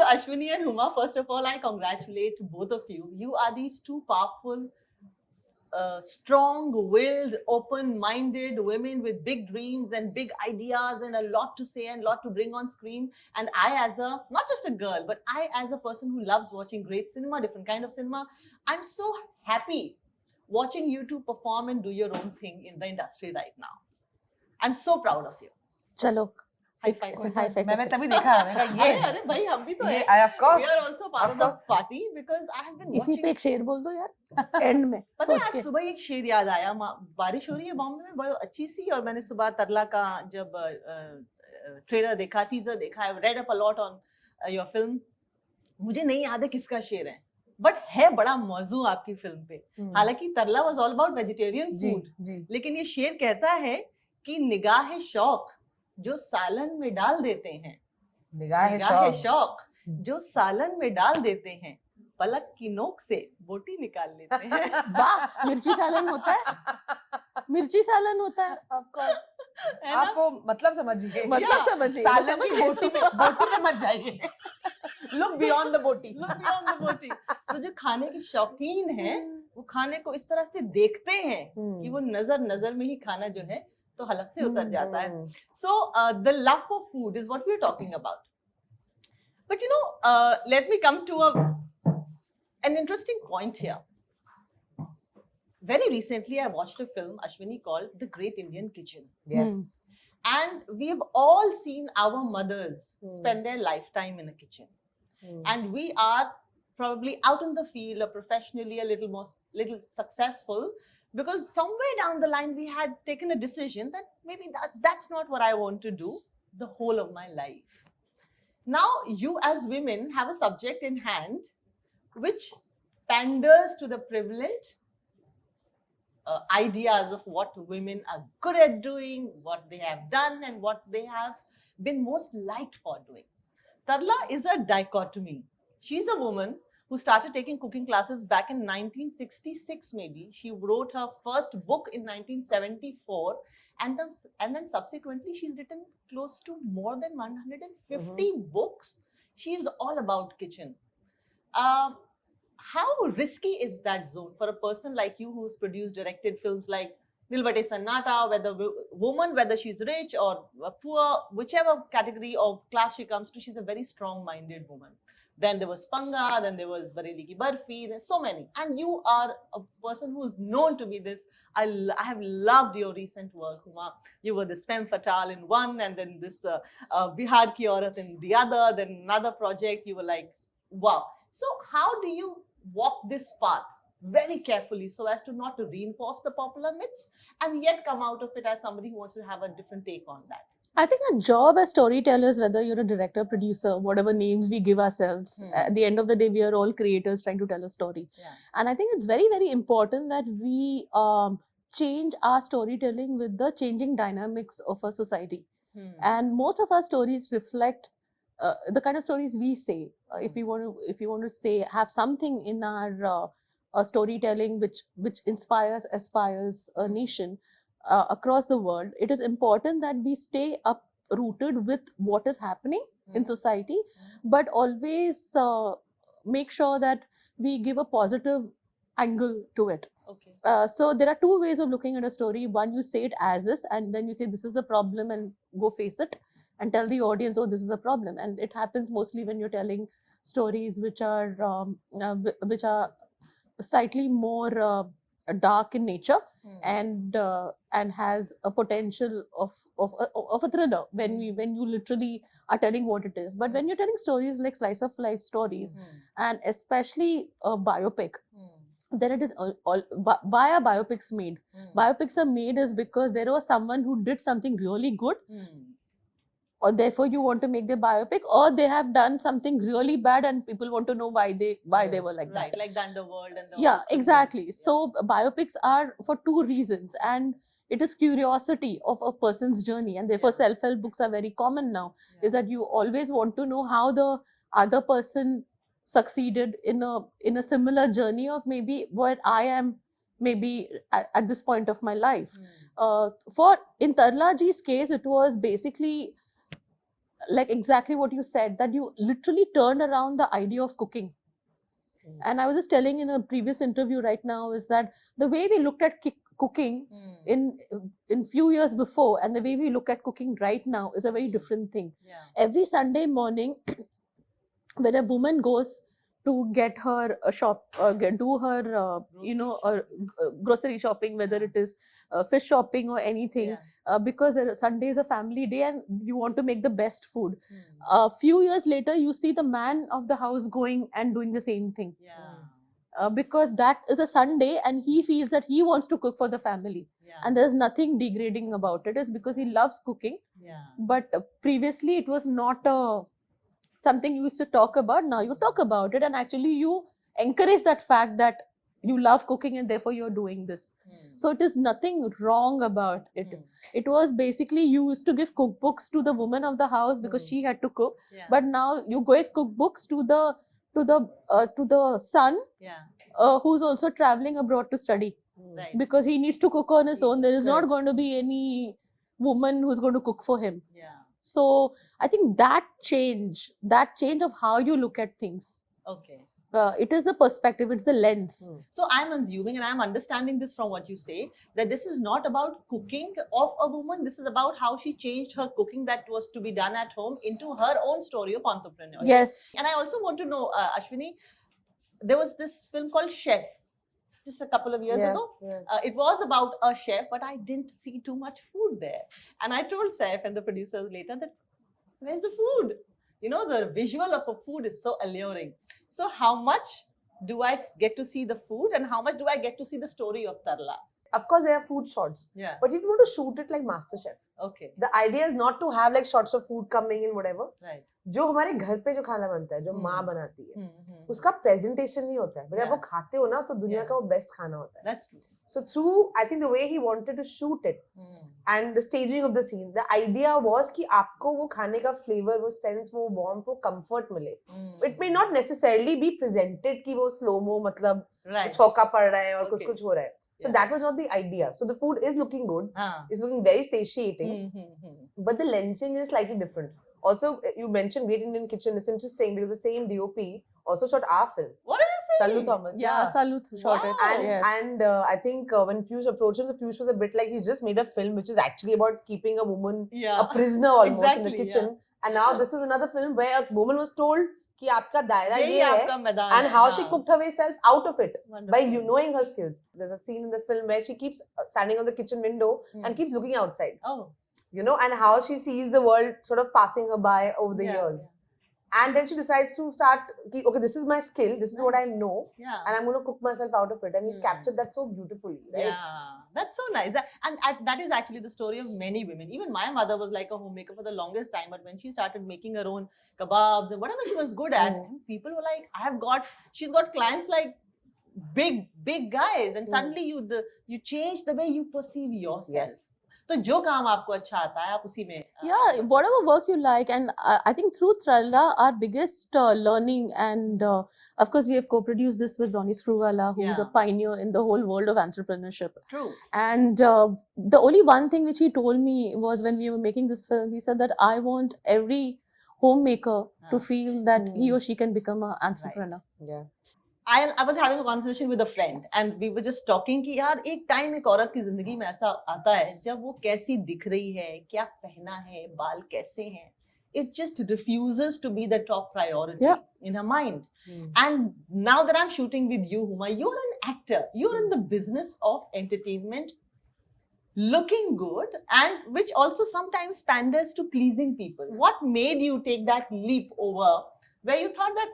Ashwiny and Huma, first of all, I congratulate both of you. You are these two powerful, strong-willed, open-minded women with big dreams and big ideas and a lot to say and a lot to bring on screen. And I, as a, not just a girl, but I, as a person who loves watching great cinema, different kind of cinema, I'm so happy watching you two perform and do your own thing in the industry right now. I'm so proud of you. चलो High five. मैंने तभी देखा है मैंने कहा ये अरे भाई हम भी तो ये हैं. of course We are also part of the party because I have been इसी watching. पे एक शेर बोल दो यार एंड में पता है सोच आज के सुबह एक शेर याद आया. बारिश हो रही है बॉम्बे में बहुत अच्छी सी, और मैंने सुबह तरला का जब ट्रेलर देखा, टीजर देखा, I read up a lot on your film. मुझे नहीं याद है किसका शेर है, बट है बड़ा मौजू आपकी फिल्म पे. हालांकि Tarla was all about vegetarian food, लेकिन ये शेर कहता है कि निगाह शौक जो सालन में डाल देते हैं, निगाह शौक जो सालन में डाल देते हैं, पलक की नोक से बोटी निकाल लेते हैं. वाह, मिर्ची सालन होता है, मिर्ची सालन होता है. ऑफ कोर्स आप वो मतलब समझिए, मतलब समझिए, सालन की बोटी में मत जाइए. लुक बियॉन्ड द बोटी. तो जो खाने के शौकीन हैं वो खाने को इस तरह से देखते हैं कि वो नजर में ही खाना जो है तो हलक से उतर जाता है. So the love for food is what we are talking about. But you know, let me come to an interesting point here. Very recently, I watched a film, Ashwini, called The Great Indian Kitchen. Yes. And we've all seen our mothers spend their lifetime in a kitchen. And we are probably out in the field or professionally a little successful, because somewhere down the line we had taken a decision that maybe that's not what I want to do the whole of my life. Now you as women have a subject in hand which panders to the prevalent ideas of what women are good at doing, what they have done, and what they have been most liked for doing. Tarla is a dichotomy. She's a woman who started taking cooking classes back in 1966 maybe. She wrote her first book in 1974, and then subsequently she's written close to more than 150 books. She's all about kitchen. How risky is that zone for a person like you who's produced, directed films like Nilbate Sannata, whether she's rich or poor, whichever category or class she comes to, she's a very strong-minded woman. Then there was Panga, then there was Bareli Ki Barfi, there's so many. And you are a person who's known to be this. I have loved your recent work, Huma. You were this femme fatale in one, and then this Bihar Ki Aurat in the other, then another project. You were like, wow. So how do you walk this path very carefully so as to not to reinforce the popular myths and yet come out of it as somebody who wants to have a different take on that? I think our job as storytellers, whether you're a director, producer, whatever names we give ourselves, at the end of the day, we are all creators trying to tell a story. Yeah. And I think it's very, very important that we change our storytelling with the changing dynamics of our society. And most of our stories reflect the kind of stories we say. If you want to say, have something in our storytelling which inspires, aspires a nation across the world, it is important that we stay uprooted with what is happening in society, but always make sure that we give a positive angle to it. Okay. So there are two ways of looking at a story. One, you say it as is, and then you say this is a problem and go face it and tell the audience, oh, this is a problem. And it happens mostly when you're telling stories which are slightly more dark in nature and has a potential of a thriller when you literally are telling what it is. But when you're telling stories like slice of life stories, and especially a biopic, then it is why are biopics made? Biopics are made is because there was someone who did something really good, or therefore you want to make their biopic, or they have done something really bad and people want to know why they were like that. Like the underworld and the exactly. So biopics are for two reasons, and it is curiosity of a person's journey, and therefore self-help books are very common now. Is that you always want to know how the other person succeeded in a similar journey of maybe what I am maybe at this point of my life. In Tarla ji's case, it was basically like exactly what you said, that you literally turned around the idea of cooking. And I was just telling in a previous interview right now is that the way we looked at cooking in few years before and the way we look at cooking right now is a very different thing. Yeah. Every Sunday morning, when a woman goes to get her do her grocery shopping, whether it is fish shopping or anything, because Sunday is a family day and you want to make the best food. A few years later, you see the man of the house going and doing the same thing. Because that is a Sunday and he feels that he wants to cook for the family. And there's nothing degrading about it. It's because he loves cooking. But previously it was not something you used to talk about. Now you talk about it and actually you encourage that fact that you love cooking and therefore you're doing this. So it is nothing wrong about it. It was basically you used to give cookbooks to the woman of the house because she had to cook. But now you give cookbooks to the son who's also traveling abroad to study. Because he needs to cook on his own. There is not going to be any woman who's going to cook for him. So I think that change of how you look at things. It is the perspective, it's the lens. So I'm assuming and I'm understanding this from what you say, that this is not about cooking of a woman. This is about how she changed her cooking that was to be done at home into her own story of entrepreneurship. Yes. And I also want to know, Ashwini, there was this film called Chef just a couple of years ago. It was about a chef, but I didn't see too much food there. And I told Saif and the producers later that, where's the food? You know, the visual of a food is so alluring. So how much do I get to see the food and how much do I get to see the story of Tarla? Of course, there are food shots. But you want to shoot it like MasterChef. The idea is not to have like shots of food coming in, whatever. जो हमारे घर पे जो खाना बनता है, जो माँ बनाती है, उसका presentation नहीं होता है. But जब वो खाते हो ना, तो दुनिया का वो best खाना होता है. That's true. So through, I think the way he wanted to shoot it and the staging of the scene, the idea was कि आपको वो खाने का flavor, वो sense, वो warmth, वो comfort मिले. It may not necessarily be presented कि वो slow mo मतलब चौका पड़ रहा है और कुछ हो रहा है. So that was not the idea. So the food is looking good. It's looking very satiating. But the lensing is slightly different. Also, you mentioned Great Indian Kitchen. It's interesting because the same DOP also shot our film. What are you saying? Sallu Thomas. Yeah, Sallu shot it. And I think when Piyush approached him, the Piyush was a bit like he's just made a film which is actually about keeping a woman a prisoner almost in the kitchen. And now this is another film where a woman was told कि आपका दायरा ये है, and how she cooked her way self out of it by you knowing her skills. There's a scene in the film where she keeps standing on the kitchen window and keeps looking outside. You know, and how she sees the world sort of passing her by over the years. And then she decides to start, okay, this is my skill, this is what I know, and I'm going to cook myself out of it. And he's captured that so beautifully. Right? Yeah, that's so nice. And that is actually the story of many women. Even my mother was like a homemaker for the longest time, but when she started making her own kebabs and whatever she was good at, people were like, she's got clients like big guys, and suddenly you change the way you perceive yourself. तो जो काम आपको अच्छा आता है आप उसी में whatever work you like. And I think through Tarla our biggest learning, and of course we have co-produced this with Ronnie Screwvala, who is a pioneer in the whole world of entrepreneurship. True. And the only one thing which he told me was, when we were making this film, he said that I want every homemaker to feel that he or she can become an entrepreneur. I was having a conversation with a friend and we were just talking कि यार एक time एक औरत की जिंदगी में ऐसा आता है जब वो कैसी दिख रही है, क्या पहना है, बाल कैसे हैं, it just refuses to be the top priority in her mind. And now that I'm shooting with you, Huma, you're an actor, you're in the business of entertainment, looking good, and which also sometimes panders to pleasing people. What made you take that leap over where you thought that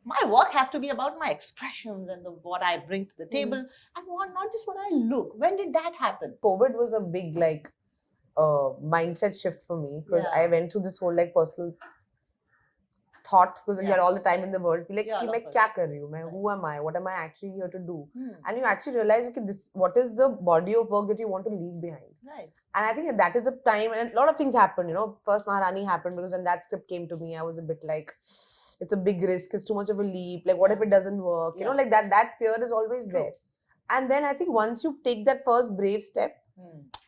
my work has to be about my expressions and what I bring to the table, and not just what I look? When did that happen? COVID was a big mindset shift for me, because I went through this whole personal thought, because you're all the time in the world. Like, मैं क्या कर रही हूँ? Who am I? What am I actually here to do? And you actually realize, okay, what is the body of work that you want to leave behind? Right. And I think that is a time, and a lot of things happened. You know, first Maharani happened, because when that script came to me, I was a bit like, it's a big risk, it's too much of a leap, like what if it doesn't work? You know, like that fear is always there. And then I think once you take that first brave step,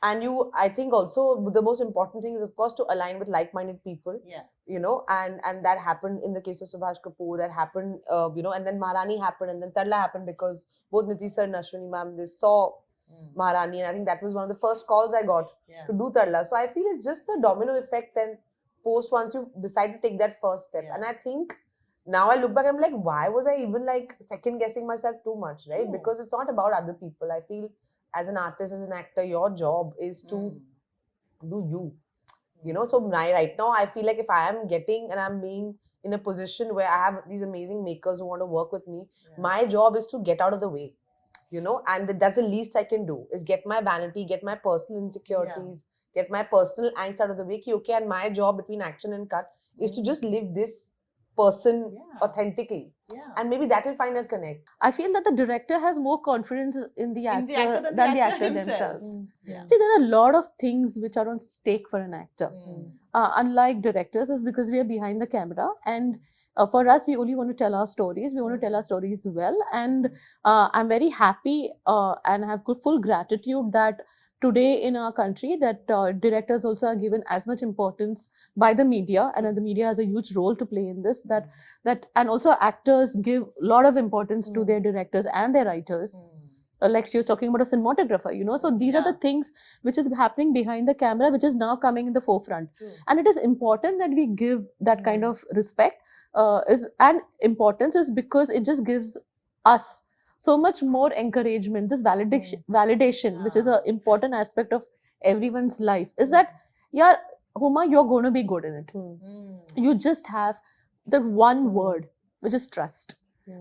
And I think also the most important thing is, of course, to align with like-minded people. Yeah. You know, and that happened in the case of Subhash Kapoor. That happened, you know, and then Maharani happened, and then Tarla happened because both Niti sir and Ashwini ma'am, they saw Maharani, and I think that was one of the first calls I got to do Tarla. So I feel it's just a domino effect. Then post, once you decide to take that first step, and I think now I look back, I'm like, why was I even like second guessing myself too much, right? Because it's not about other people. I feel as an artist, as an actor, your job is to do you. You know, so right now I feel like if I am getting and I'm being in a position where I have these amazing makers who want to work with me, my job is to get out of the way, you know, and that's the least I can do, is get my vanity, get my personal insecurities, get my personal angst out of the way. Okay, and my job between action and cut is to just live this person authentically. And maybe that will find a connect. I feel that the director has more confidence in the actor than the actor themselves. See, there are a lot of things which are on stake for an actor. Unlike directors, is because we are behind the camera, and for us, we only want to tell our stories. We want to tell our stories well, and I'm very happy and have full gratitude that today in our country that directors also are given as much importance by the media, and the media has a huge role to play in this, that and also actors give a lot of importance to their directors and their writers. Like she was talking about a cinematographer, you know, so these are the things which is happening behind the camera, which is now coming in the forefront. And it is important that we give that kind of respect and importance, is because it just gives us so much more encouragement, this validation, which is an important aspect of everyone's life, is that, yeah, Huma, you're going to be good in it. You just have the one word, which is trust.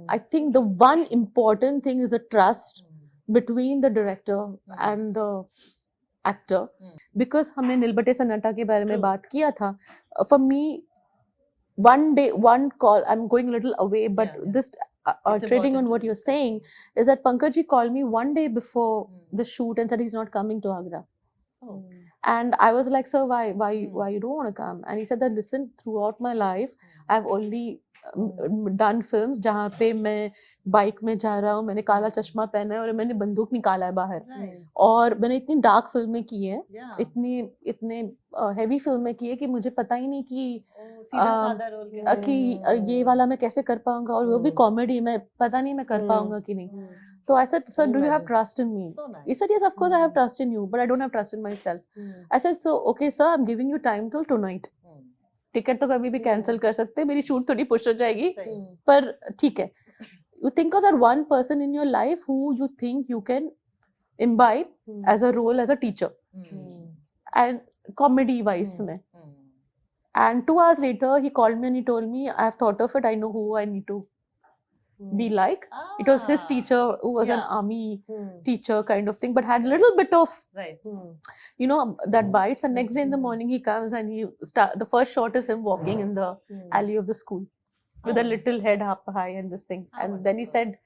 I think the one important thing is a trust between the director and the actor. Because हमने नीलबटे सन्नाटा के बारे में बात किया था, for me, one call, I'm going a little away, but this trading on what you're saying is that Pankaj ji called me one day before the shoot and said he's not coming to Agra. And I was like, sir, why you don't want to come? And he said that, listen, throughout my life, I've only done films जहाँ पे मैं bike में जा रहा हूँ, मैंने काला चश्मा पहना है और मैंने बंदूक निकाला है बाहर, और मैंने इतनी डार्क फिल्में की है, इतने हेवी फिल्में की है कि मुझे पता ही नहीं कि ये वाला मैं कैसे कर पाऊंगा, और वो भी कॉमेडी, मैं पता नहीं मैं कर पाऊंगा कि नहीं. So I said, sir, do you have trust in me? He said, yes, of course I have trust in you, but I don't have trust in myself. I said, so okay sir, I'm giving you time till tonight. Ticket तो कभी भी cancel कर सकते हैं, मेरी shoot थोड़ी push हो जाएगी, पर ठीक है. You think of that one person in your life who you think you can imbibe as a role as a teacher, and comedy wise में. And 2 hours later he called me and he told me, I have thought of it, I know who I need to be like. It was his teacher who was an army teacher kind of thing, but had a little bit of you know, that bites. And next day in the morning he comes and the first shot is him walking in the alley of the school with a little head up high and this thing. And then he said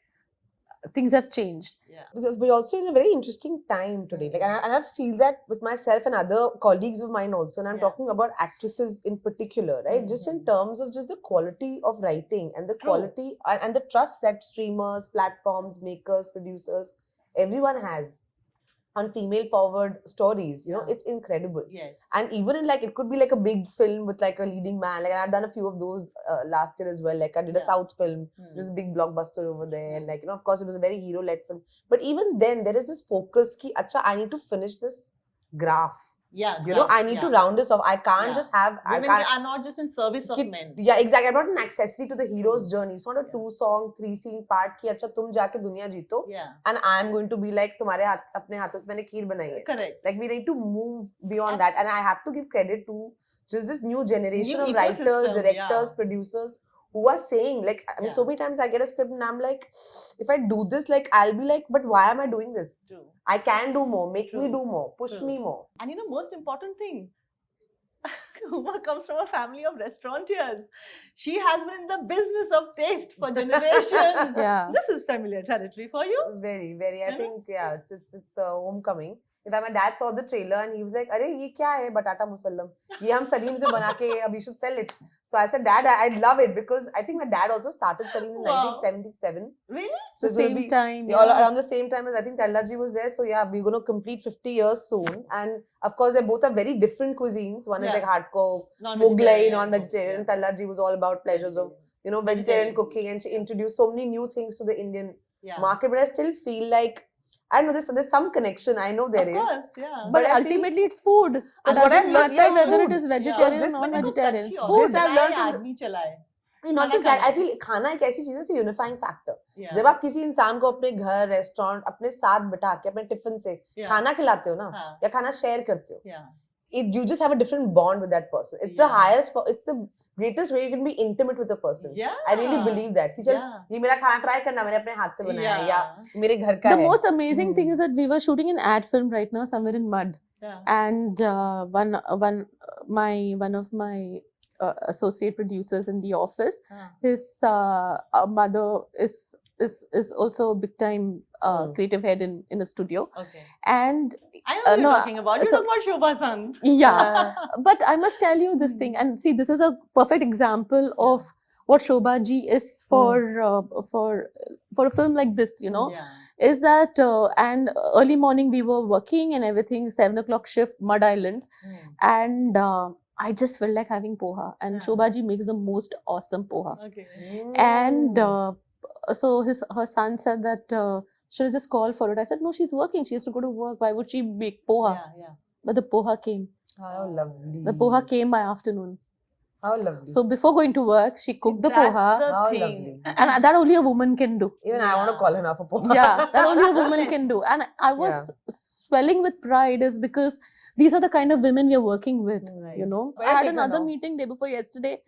things have changed. We're also in a very interesting time today. Like, and I've seen that with myself and other colleagues of mine also. And I'm talking about actresses in particular, right? Just in terms of just the quality of writing and the quality and the trust that streamers, platforms, makers, producers, everyone has on female forward stories, you know, it's incredible. And even in, like, it could be like a big film with like a leading man. Like, I've done a few of those last year as well. Like, I did a South film, which was a big blockbuster over there. And like, you know, of course it was a very hero-led film. But even then, there is this focus ki, acha, I need to finish this graph. You know, I need to round this off. I can't just have... Women are not just in service of men. Yeah, exactly. I'm not an accessory to the hero's journey. It's not a 2-song, 3-scene part ki, acha, tum jaake dunia jeeto. And I'm going to be like, tumhare apne haathon se maine kheer banai hai. Correct. Like, we need to move beyond that. And I have to give credit to just this new generation of writers, directors, producers, who are saying, like, I mean, so many times I get a script and I'm like, if I do this, like, I'll be like, but why am I doing this? I can do more, make me do more, push me more. And you know, most important thing, Huma comes from a family of restaurateurs. She has been in the business of taste for generations. This is familiar territory for you. Very, very. I think, it's homecoming. In fact, my dad saw the trailer and he was like, "Arey, ye kya hai? Batata musallam. Ye hum Salim se bana ke we should sell it." So I said, "Dad, I'd love it," because I think my dad also started Salim in 1977. Really? So the same time. all around the same time as I think Tarla ji was there. So yeah, we're going to complete 50 years soon. And of course, they both are very different cuisines. One is like hardcore, Mughlai, non-vegetarian. Tarla ji was all about pleasures of, vegetarian cooking, and she introduced so many new things to the Indian market. But I still feel like, I don't know, there's some connection. I know there is. Of course, yeah. But ultimately, it's food. That's what I've learned. Whether it is vegetarian or non-vegetarian. It's food. This I've learned from... Not just that, I feel खाना एक ऐसी चीज है, it's a unifying factor. जब आप किसी इंसान को अपने घर, रेस्टोरेंट, अपने साथ बिठा के अपने टिफिन से खाना खिलाते हो ना, या खाना शेयर करते हो, you just have a different bond with that person. It's the highest, it's the greatest way you can be intimate with a person. I really believe that. कि चल ये मेरा खाना try करना, मैंने अपने हाथ से बनाया है, या मेरे घर का है. The most amazing thing is that we were shooting an ad film right now somewhere in mud, and one of my associate producers in the office, his mother is also a big time creative head in a studio. And I know what you're talking about. You're talking about Shobha-san. Yeah. But I must tell you this thing, and see, this is a perfect example of what Shobha ji is for a film like this, is that and early morning we were working and everything, 7 o'clock shift, Mud Island, and I just felt like having poha, and Shobha ji makes the most awesome poha. And so her son said that should I just call for it? I said no, she's working, she has to go to work, why would she make poha? But the poha came. How lovely. The poha came by afternoon. How lovely. So before going to work, she cooked the poha. How lovely. And that only a woman can do. Even I want to call her now for poha. Yeah, that only a woman can do. And I was swelling with pride is because these are the kind of women we are working with, I had another meeting day before yesterday.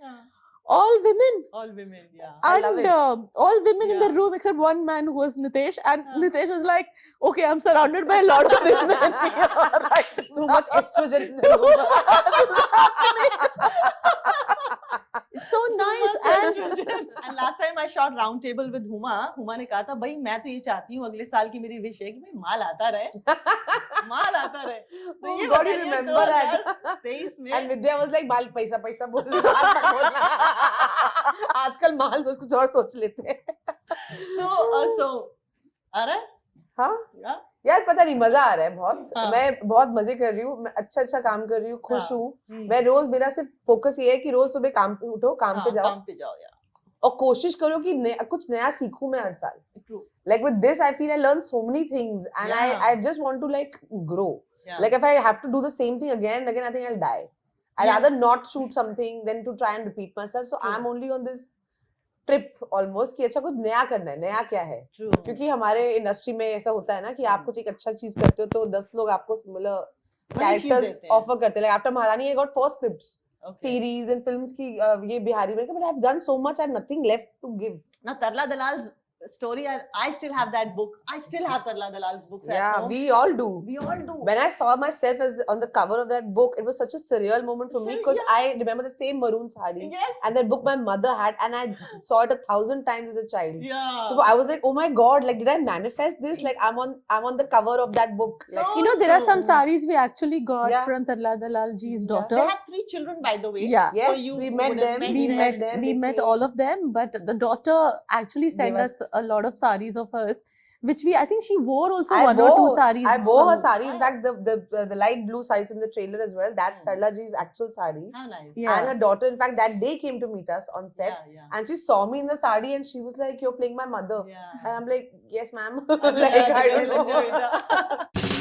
All women. All women, And all women in the room except one man who was Nitesh. And Nitesh was like, okay, I'm surrounded by a lot of women. So much estrogen in the room. It's so nice. And last time I shot round table with Huma ने कहा था भाई मैं तो ये चाहती हूँ अगले साल की मेरी विश है कि भाई माल आता रहे. माल आता रहे. Oh God, you remember that? And Vidya was like बाल पैसा पैसा बोल रहा. आजकल माल बस कुछ और सोच लेते हैं. So आ रहा है? हाँ यार पता नहीं मजा आ रहा है बहुत. मैं बहुत मजे कर रही हूँ, मैं अच्छा काम कर रही हूँ, खुश हूँ. मैं रोज, मेरा सिर्फ फोकस ये है कि रोज सुबह काम पे उठो, काम पे जाओ और कोशिश करो कि कुछ नया सीखूं मैं हर साल. Like with this I feel I learn so many things and I just want to like grow. Like if I have to do the same thing again and again, I think I'll die. I'd rather not shoot something than to try and repeat myself. So I'm only on this trip almost कि अच्छा कुछ नया करना है. नया क्या है? क्योंकि हमारे इंडस्ट्री में ऐसा होता है ना कि आप कुछ एक अच्छा चीज करते हो तो 10 लोग आपको सिमिलर कैरेक्टर्स ऑफर करते हैं. Like after Maharani I got 4 scripts, series and films की ये बिहारी में, but I have done so much, I have nothing left to give. Now Tarla Dalal's story, I still have that book. I still have Tarla Dalal's books at home. We all do. When I saw myself as on the cover of that book, it was such a surreal moment for me because I remember that same maroon sari and that book my mother had, and I saw it 1,000 times as a child. So I was like, oh my God, like did I manifest this? Like I'm on the cover of that book. Like, there are some saris we actually got from Tarla Dalal ji's daughter. They have 3 children, by the way. Yes, so we met them. We met all of them, but the daughter actually sent us a lot of saris of hers, which I think she wore also one or two saris. I wore her sari. In fact, the light blue saris in the trailer as well. That Tarla ji's actual sari. How nice. And her daughter, in fact, that day came to meet us on set. And she saw me in the sari and she was like, "You're playing my mother." And I'm like, "Yes, ma'am." Like, I don't know.